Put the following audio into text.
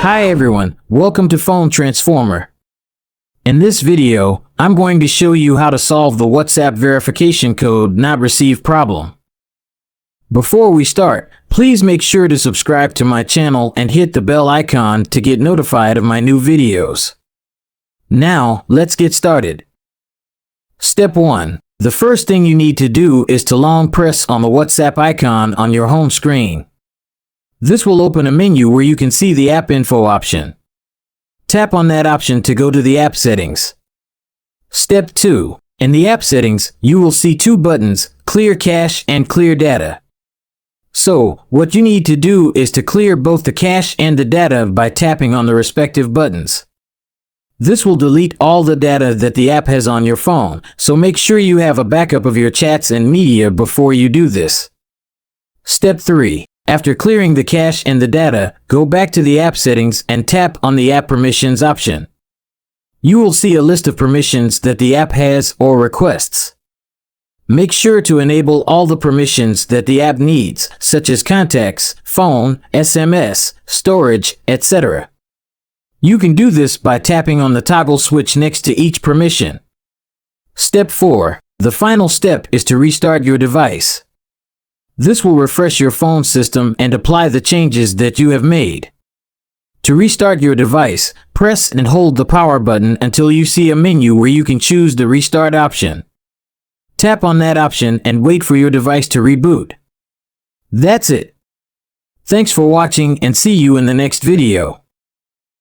Hi everyone, welcome to Phone Transformer. In this video, I'm going to show you how to solve the WhatsApp verification code not received problem. Before we start, please make sure to subscribe to my channel and hit the bell icon to get notified of my new videos. Now, let's get started. Step 1. The first thing you need to do is to long press on the WhatsApp icon on your home screen. This will open a menu where you can see the app info option. Tap on that option to go to the app settings. Step 2. In the app settings, you will see two buttons, Clear Cache and Clear Data. So, what you need to do is to clear both the cache and the data by tapping on the respective buttons. This will delete all the data that the app has on your phone, so make sure you have a backup of your chats and media before you do this. Step 3. After clearing the cache and the data, go back to the app settings and tap on the app permissions option. You will see a list of permissions that the app has or requests. Make sure to enable all the permissions that the app needs, such as contacts, phone, SMS, storage, etc. You can do this by tapping on the toggle switch next to each permission. Step 4. The final step is to restart your device. This will refresh your phone system and apply the changes that you have made. To restart your device, press and hold the power button until you see a menu where you can choose the restart option. Tap on that option and wait for your device to reboot. That's it. Thanks for watching and see you in the next video.